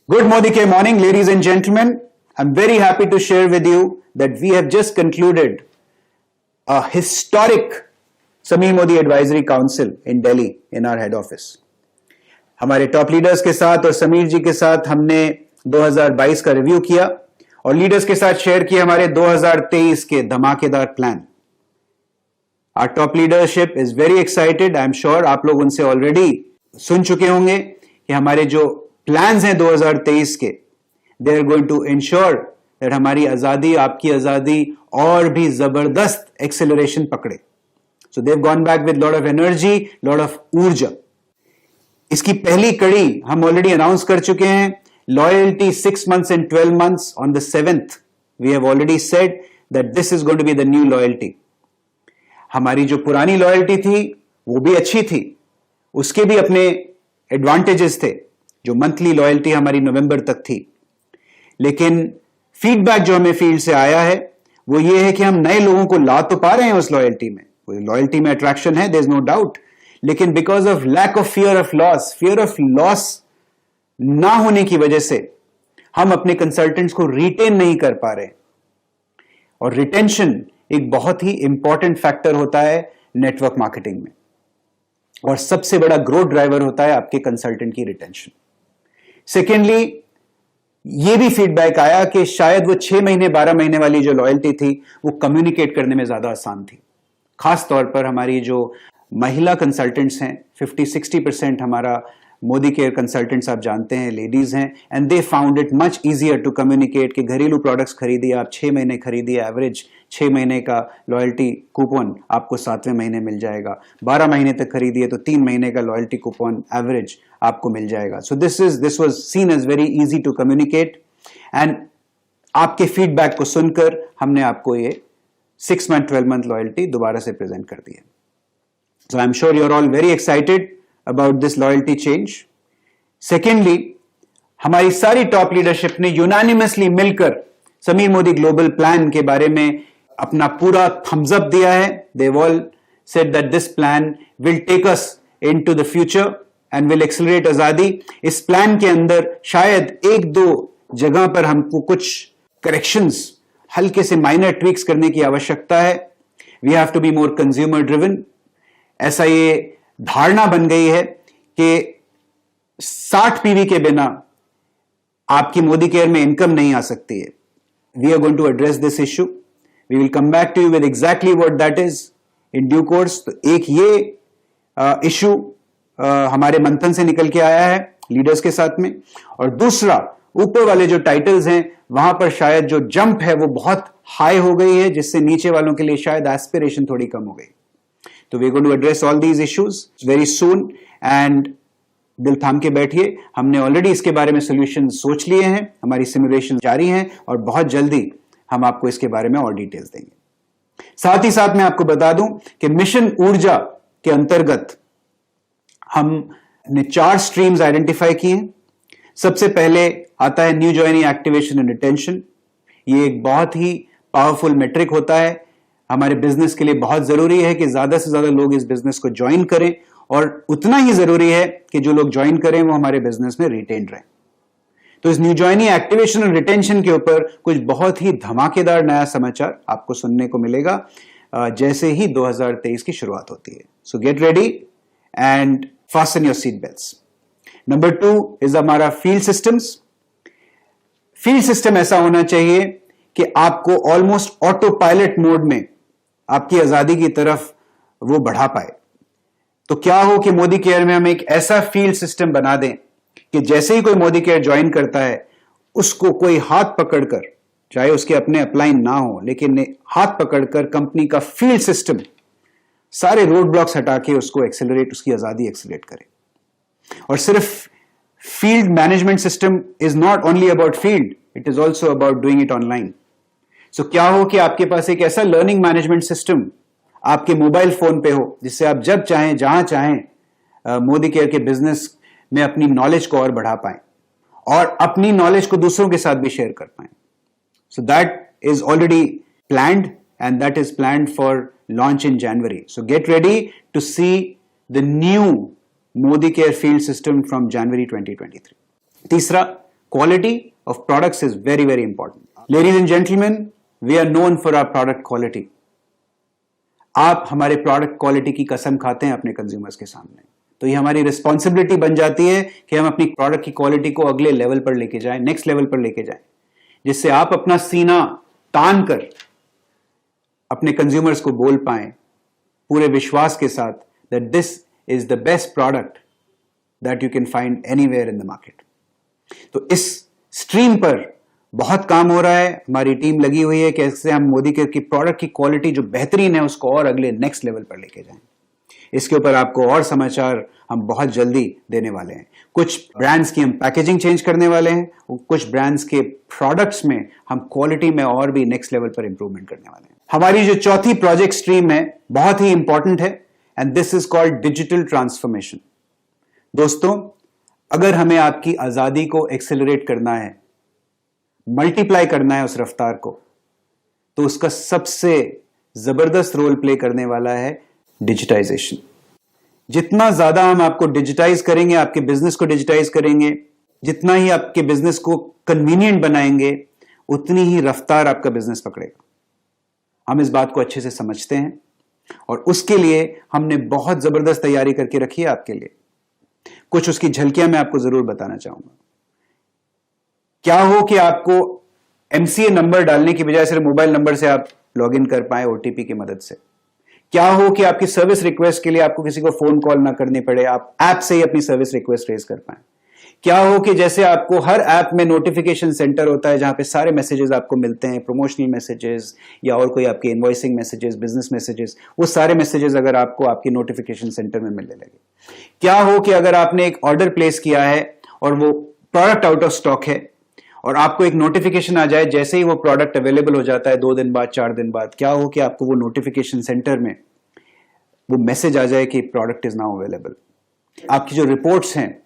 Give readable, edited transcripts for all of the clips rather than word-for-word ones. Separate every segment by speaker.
Speaker 1: Good Modi Ke morning, ladies and gentlemen. I'm very happy to share with you that we have just concluded a historic Sameer Modi Advisory Council in Delhi in our head office. हमारे top leaders के साथ और समीर जी के साथ हमने 2022 का review किया और लीडर्स के साथ शेयर किया हमारे 2023 के धमाकेदार plan. Our top leadership is very excited. I'm sure आप लोग उनसे ऑलरेडी सुन चुके होंगे कि हमारे जो प्लान्स हैं 2023 के, they are going to ensure that हमारी आजादी, आपकी आजादी और भी जबरदस्त एक्सेलरेशन पकड़े. So they've gone back with lot of energy, lot of ऊर्जा. इसकी पहली कड़ी हम ऑलरेडी अनाउंस कर चुके हैं. Loyalty 6 months and 12 months on the 7th. We have already said that this is going to be the new loyalty. हमारी जो पुरानी लॉयल्टी थी वो भी अच्छी थी, उसके भी अपने एडवांटेजेस थे. जो मंथली लॉयल्टी हमारी नवंबर तक थी, लेकिन फीडबैक जो हमें फील्ड से आया है वो ये है कि हम नए लोगों को ला तो पा रहे हैं उस लॉयल्टी में. लॉयल्टी में अट्रैक्शन है, देयर इज नो डाउट, लेकिन because of lack of fear of loss ना होने की वजह से हम अपने कंसल्टेंट्स को रिटेन नहीं कर पा रहे. और रिटेंशन एक बहुत ही इंपॉर्टेंट फैक्टर होता है नेटवर्क मार्केटिंग में, और सबसे बड़ा ग्रोथ ड्राइवर होता है आपके कंसल्टेंट की रिटेंशन. सेकेंडली, यह भी फीडबैक आया कि शायद वो 6 महीने 12 महीने वाली जो लॉयल्टी थी वो कम्युनिकेट करने में ज्यादा आसान थी. खास तौर पर हमारी जो महिला कंसल्टेंट्स हैं, 50-60% हमारा मोदी केयर कंसल्टेंट्स आप जानते हैं लेडीज हैं, and they found it much easier to communicate कि घरेलू प्रोडक्ट्स खरीदिए आप 6 महीने खरीदिए, एवरेज 6 महीने का लॉयल्टी कूपन आपको 7वें महीने मिल जाएगा. 12 महीने तक खरीदिए तो 3 महीने का लॉयल्टी कूपन एवरेज आपको मिल जाएगा. So this was seen as very easy to communicate, and आपके फीडबैक को सुनकर हमने आपको ये 6 मंथ 12 मंथ लॉयल्टी दोबारा से प्रेजेंट कर दी है. So I am sure you are all very excited about this loyalty change. Secondly, हमारी सारी टॉप लीडरशिप ने यूनानिमसली मिलकर समीर मोदी ग्लोबल प्लान के बारे में अपना पूरा थम्स अप दिया है. They've all said that this plan will take us into the future and will accelerate आजादी. इस प्लान के अंदर शायद 1-2 जगह पर हमको कुछ करेक्शंस, हल्के से माइनर ट्वीक्स करने की आवश्यकता है. We have to be more consumer driven. ऐसा ये धारणा बन गई है कि 60 पीवी के बिना आपकी मोदी केयर में इनकम नहीं आ सकती है. We are going to address this issue. We will come back to you with exactly what that is in due course. तो एक ये इश्यू हमारे मंथन से निकल के आया है लीडर्स के साथ में, और दूसरा ऊपर वाले जो टाइटल्स हैं वहां पर शायद जो जंप है वो बहुत हाई हो गई है, जिससे नीचे वालों के लिए शायद एस्पिरेशन थोड़ी कम हो गई. तो we are going to address all these issues very soon, and दिल थाम के बैठिए. हमने ऑलरेडी इसके बारे में सोल्यूशन सोच लिए हैं, हमारी सिमुलेशन जारी हैं, और बहुत जल्दी हम आपको इसके बारे में और डिटेल्स देंगे. साथ ही साथ मैं आपको बता दूं कि मिशन ऊर्जा के अंतर्गत हमने 4 स्ट्रीम्स आइडेंटिफाई किए हैं. सबसे पहले आता है new joining activation and retention. ये एक बहुत ही पावरफुल मेट्रिक होता है. हमारे बिजनेस के लिए बहुत जरूरी है कि ज्यादा से ज्यादा लोग इस बिजनेस को ज्वाइन करें, और उतना ही जरूरी है कि जो लोग ज्वाइन करें वो हमारे बिजनेस में रिटेन रहें. तो इस न्यू ज्वाइनिंग एक्टिवेशन और रिटेंशन के ऊपर कुछ बहुत ही धमाकेदार नया समाचार आपको सुनने को मिलेगा जैसे ही 2023 की शुरुआत होती है. सो get ready and fasten your seat belts. Number 2 is हमारा फील्ड सिस्टम्स. फील्ड सिस्टम ऐसा होना चाहिए कि आपको ऑलमोस्ट ऑटो पायलट मोड में आपकी आजादी की तरफ वो बढ़ा पाए. तो क्या हो कि मोदी केयर में हम एक ऐसा फील्ड सिस्टम बना दें कि जैसे ही कोई मोदी केयर ज्वाइन करता है उसको कोई हाथ पकड़कर, चाहे उसके अपने अपलाइन ना हो, लेकिन हाथ पकड़कर कंपनी का फील्ड सिस्टम सारे रोड ब्लॉक्स हटा के उसको एक्सेलरेट, उसकी आजादी एक्सेलरेट करे. और सिर्फ field management system is not only about field, it is also about doing it online. So क्या हो कि आपके पास एक ऐसा लर्निंग मैनेजमेंट सिस्टम आपके मोबाइल फोन पे हो जिससे आप जब चाहें जहां चाहें मोदी केयर के बिजनेस में अपनी नॉलेज को और बढ़ा पाएं और अपनी नॉलेज को दूसरों के साथ भी शेयर कर पाएं. So that is already planned, and that is planned for launch in January. So get ready to see the new Modi care field system from January 2023. तीसरा, Quality of products is very, very important. Ladies and gentlemen, we are known for our product quality. आप हमारे product quality की कसम खाते हैं अपने consumers के सामने, तो ये हमारी रिस्पॉन्सिबिलिटी बन जाती है कि हम अपनी प्रोडक्ट की क्वालिटी को अगले लेवल पर लेके जाएं, नेक्स्ट लेवल पर लेके जाएं, जिससे आप अपना सीना तान कर अपने कंज्यूमर्स को बोल पाएं पूरे विश्वास के साथ that this is the best product that you can find anywhere in the market. तो इस स्ट्रीम पर बहुत काम हो रहा है, हमारी टीम लगी हुई है कैसे हम मोदी केयर की प्रोडक्ट की क्वालिटी जो बेहतरीन है उसको और अगले नेक्स्ट लेवल पर लेके जाएं। इसके ऊपर आपको और समाचार हम बहुत जल्दी देने वाले हैं। कुछ ब्रांड्स की हम पैकेजिंग चेंज करने वाले हैं, कुछ ब्रांड्स के प्रोडक्ट्स में हम क्वालिटी में और भी नेक्स्ट लेवल पर इंप्रूवमेंट करने वाले हैं। हमारी जो चौथी प्रोजेक्ट स्ट्रीम है बहुत ही इंपॉर्टेंट है and this is called digital transformation. दोस्तों, अगर हमें आपकी आजादी को एक्सेलरेट करना है, मल्टीप्लाई करना है उस रफ्तार को, तो उसका सबसे जबरदस्त रोल प्ले करने वाला है डिजिटाइजेशन। जितना ज्यादा हम आपको डिजिटाइज करेंगे, आपके बिजनेस को डिजिटाइज करेंगे, जितना ही आपके बिजनेस को कन्वीनियंट बनाएंगे, उतनी ही रफ्तार आपका बिजनेस पकड़ेगा। हम इस बात को अच्छे से समझते हैं और उसके लिए हमने बहुत जबरदस्त तैयारी करके रखी है आपके लिए। कुछ उसकी झलकियां मैं आपको जरूर बताना चाहूंगा। क्या हो कि आपको एमसीए नंबर डालने की बजाय सिर्फ मोबाइल नंबर से आप लॉग इन कर पाए ओटीपी की मदद से। क्या हो कि आपकी सर्विस रिक्वेस्ट के लिए आपको किसी को फोन कॉल ना करनी पड़े, आप ऐप से ही अपनी सर्विस रिक्वेस्ट रेज कर पाए। क्या हो कि जैसे आपको हर ऐप में नोटिफिकेशन सेंटर होता है जहां पे सारे मैसेजेस आपको मिलते हैं, प्रमोशनल मैसेजेस या और कोई आपके इनवॉइसिंग मैसेजेस, बिजनेस मैसेजेस, वो सारे मैसेजेस अगर आपको आपकी नोटिफिकेशन सेंटर में मिलने लगे। क्या हो कि अगर आपने एक ऑर्डर प्लेस किया है और वो प्रोडक्ट आउट ऑफ स्टॉक है और आपको एक नोटिफिकेशन आ जाए जैसे ही वो प्रोडक्ट अवेलेबल हो जाता है 2 दिन बाद, 4 दिन बाद, क्या हो कि आपको वो नोटिफिकेशन सेंटर में वो मैसेज आ जाए कि प्रोडक्ट इज नाउ अवेलेबल। आपकी जो रिपोर्ट्स हैं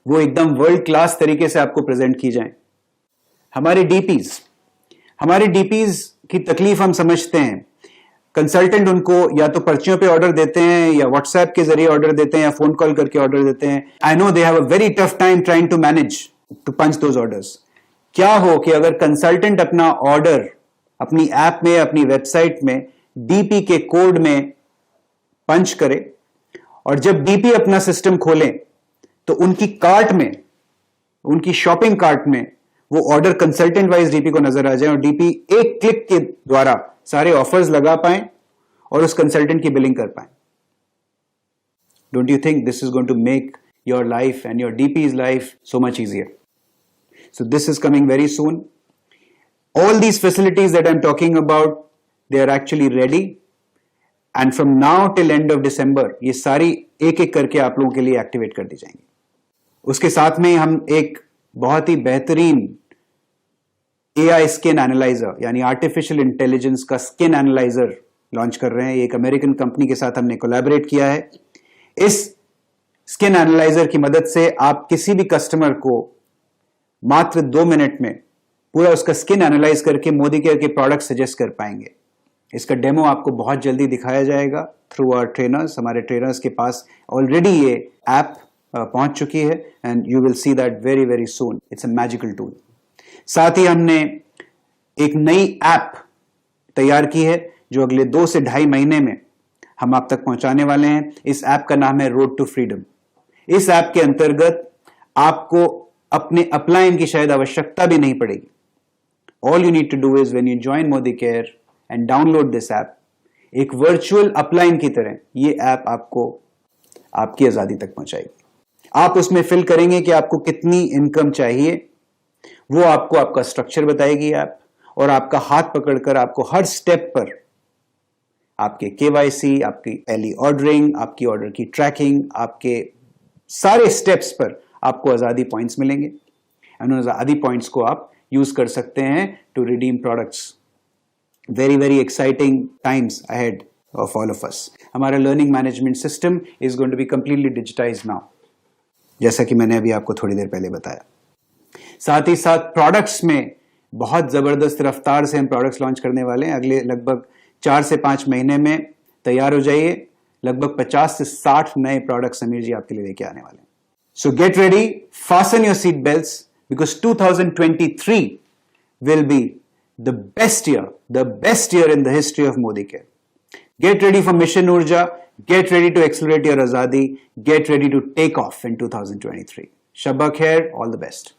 Speaker 1: वो एकदम वर्ल्ड क्लास तरीके से आपको प्रेजेंट की जाएं। हमारे डीपीज की तकलीफ हम समझते हैं। कंसल्टेंट उनको या तो पर्चियों पे ऑर्डर देते हैं या व्हाट्सएप के जरिए ऑर्डर देते हैं या फोन कॉल करके ऑर्डर देते हैं। I know they have a very tough time trying to manage to punch those orders. क्या हो कि अगर कंसल्टेंट अपना ऑर्डर अपनी ऐप में, अपनी वेबसाइट में डीपी के कोड में पंच करे और जब डीपी अपना सिस्टम खोलें तो उनकी कार्ट में, उनकी शॉपिंग कार्ट में वो ऑर्डर कंसल्टेंट वाइज डीपी को नजर आ जाए और डीपी एक क्लिक के द्वारा सारे ऑफर्स लगा पाए और उस कंसल्टेंट की बिलिंग कर पाए। Don't you think this is going to make your life and your DP's life so much easier? So this is coming very soon. All these facilities that I'm talking about, they are actually ready. And from now till end of December, ये सारी एक एक करके आप लोगों के लिए activate कर दी जाएंगी। उसके साथ में हम एक बहुत ही बेहतरीन AI स्किन एनालाइजर यानी आर्टिफिशियल इंटेलिजेंस का स्किन एनालाइजर लॉन्च कर रहे हैं। एक अमेरिकन कंपनी के साथ हमने कोलैबोरेट किया है। इस स्किन एनालाइजर की मदद से आप किसी भी कस्टमर को मात्र 2 मिनट में पूरा उसका स्किन एनालाइज करके मोदी केयर के प्रोडक्ट सजेस्ट कर पाएंगे। इसका डेमो आपको बहुत जल्दी दिखाया जाएगा थ्रू आवर ट्रेनर्स। हमारे ट्रेनर्स के पास ऑलरेडी ये ऐप पहुंच चुकी है and you will see that very very soon. It's a magical tool. साथ ही हमने एक नई ऐप तैयार की है जो अगले 2 से 2.5 महीने में हम आप तक पहुंचाने वाले हैं। इस ऐप का नाम है रोड टू फ्रीडम। इस ऐप के अंतर्गत आपको अपने अपलाइन की शायद आवश्यकता भी नहीं पड़ेगी। All you need to do is when you join Modi care and download this app, एक वर्चुअल अपलाइन की तरह ये ऐप आपको आपकी आजादी तक पहुंचाएगी। आप उसमें फिल करेंगे कि आपको कितनी इनकम चाहिए, वो आपको आपका स्ट्रक्चर बताएगी ऐप और आपका हाथ पकड़कर आपको हर स्टेप पर आपके केवाईसी, आपकी पहली ऑर्डरिंग, आपकी ऑर्डर की ट्रैकिंग, आपके सारे स्टेप्स पर आपको आजादी पॉइंट्स मिलेंगे एंड उन आजादी पॉइंट्स को आप यूज कर सकते हैं to redeem products. Very very exciting times ahead of all of us. हमारा learning management system is going to be completely digitised now, जैसा कि मैंने अभी आपको थोड़ी देर पहले बताया। साथ ही साथ प्रोडक्ट्स में बहुत जबरदस्त रफ्तार से हम प्रोडक्ट्स लॉन्च करने वाले हैं। अगले लगभग 4 से 5 महीने में तैयार हो जाइए। लगभग 50 से 60 नए प्रोडक्ट्स समीर जी आपके लिए लेके आने वाले हैं। So get ready, fasten your seat belts, because 2023 will be the best year in the history of Modi Care. Get ready for Mission Urja, get ready to accelerate your Azadi, get ready to take off in 2023. Shabba Khair, all the best.